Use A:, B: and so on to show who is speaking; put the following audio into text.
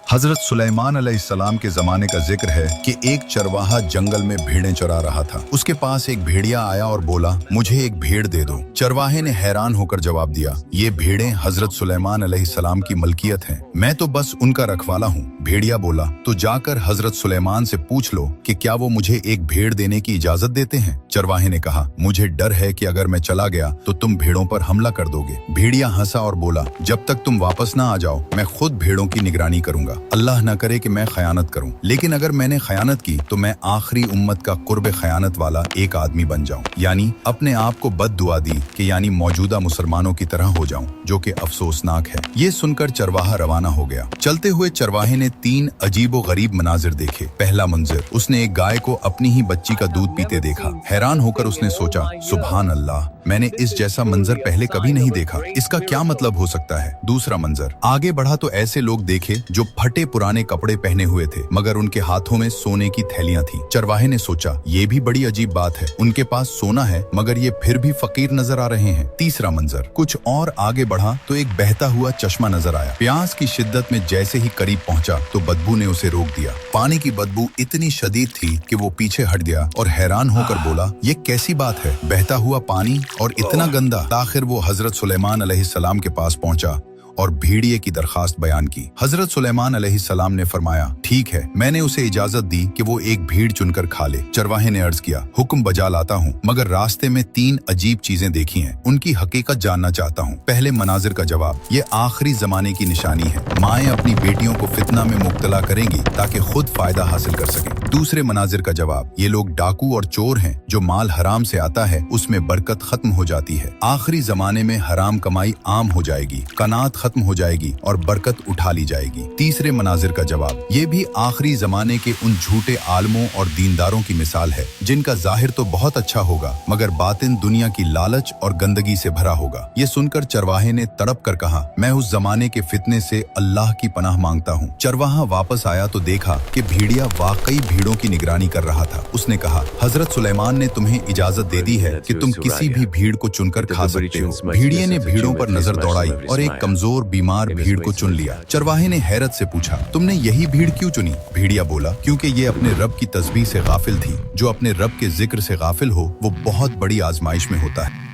A: हजरत सुलेमान अलैहिस्सलाम के जमाने का जिक्र है कि एक चरवाहा जंगल में भेड़ें चरा रहा था। उसके पास एक भेड़िया आया और बोला, मुझे एक भेड़ दे दो। चरवाहे ने हैरान होकर जवाब दिया, ये भेड़ें हजरत सुलेमान अलैहिस्सलाम की मलकियत हैं, मैं तो बस उनका रखवाला हूँ। भेड़िया बोला, तो जाकर हजरत सुलेमान से पूछ लो कि क्या वो मुझे एक भेड़ देने की इजाजत देते हैं। चरवाहे ने कहा, मुझे डर है कि अगर मैं चला गया तो तुम भेड़ों पर हमला कर दोगे। भेड़िया हंसा और बोला, जब तक तुम वापस ना आ जाओ मैं खुद भेड़ों की निगरानी करूंगा। अल्लाह न करे कि मैं खयानत करूं, लेकिन अगर मैंने खयानत की तो मैं आखिरी उम्मत का कुर्ब खयानत वाला एक आदमी बन जाऊं, यानी अपने आप को बद दुआ दी कि यानी मौजूदा मुसलमानों की तरह हो जाऊं, जो कि अफसोसनाक है। ये सुनकर चरवाहा रवाना हो गया। चलते हुए चरवाहे ने 3 अजीबो गरीब मनाजिर देखे। पहला मंजर, उसने एक गाय को अपनी ही बच्ची का दूध पीते देखा। हैरान होकर उसने सोचा, सुभान अल्लाह, मैंने इस जैसा मंजर पहले कभी नहीं देखा, इसका क्या मतलब हो सकता है। दूसरा मंजर, आगे बढ़ा तो ऐसे लोग देखे जो फटे पुराने कपड़े पहने हुए थे मगर उनके हाथों में सोने की थैलियां थी। चरवाहे ने सोचा, ये भी बड़ी अजीब बात है, उनके पास सोना है मगर ये फिर भी फकीर नजर आ रहे हैं। तीसरा मंजर, कुछ और आगे बढ़ा तो एक बहता हुआ चश्मा नजर आया। प्यास की शिद्दत में जैसे ही करीब पहुंचा तो बदबू ने उसे रोक दिया। पानी की बदबू इतनी शदीद थी कि वो पीछे हट गया और हैरान होकर बोला, ये कैसी बात है, बहता हुआ पानी और इतना गंदा। आखिर वो हजरत सुलेमान अलैहिस्सलाम के पास पहुंचा और भेड़िए की दरखास्त बयान की। हजरत सुलेमान अलैहिस्सलाम ने फरमाया, ठीक है, मैंने उसे इजाजत दी कि वो एक भीड़ चुनकर खा ले। चरवाहे ने अर्ज किया, हुक्म बजा लाता हूँ, मगर रास्ते में 3 अजीब चीजें देखी हैं, उनकी हकीकत जानना चाहता हूँ। पहले मनाजिर का जवाब, ये आखिरी जमाने की निशानी है। माएँ अपनी बेटियों को फितना में मुब्तला करेंगी ताकि खुद फायदा हासिल कर सकें। दूसरे मनाजिर का जवाब, ये लोग डाकू और चोर हैं, जो माल हराम से आता है उसमें बरकत खत्म हो जाती है। आखिरी जमाने में हराम कमाई आम हो जाएगी, कनात खत्म हो जाएगी और बरकत उठा ली जाएगी। तीसरे मनाजिर का जवाब, ये भी आखिरी जमाने के उन झूठे आलमों और दीनदारों की मिसाल है जिनका जाहिर तो बहुत अच्छा होगा मगर बातिन दुनिया की लालच और गंदगी से भरा होगा। ये सुनकर चरवाहे ने तड़प कर कहा, मैं उस जमाने के फितने से अल्लाह की पनाह मांगता हूँ। चरवाहा वापस आया तो देखा कि भेड़िया वाकई भीड़ों की निगरानी कर रहा था। उसने कहा, हजरत सुलेमान ने तुम्हें इजाजत दे दी है कि तुम किसी भी भीड़ को चुनकर खा सकते हो। भेड़िए ने भीड़ों पर नजर दौड़ाई और एक कमजोर बीमार भीड़ को चुन लिया। चरवाहे ने हैरत से पूछा, तुमने यही भीड़ क्यों चुनी? भेड़िया बोला, क्योंकि ये अपने रब की तस्बीह से गाफिल थी। जो अपने रब के जिक्र से गाफिल हो वो बहुत बड़ी आजमाइश में होता है।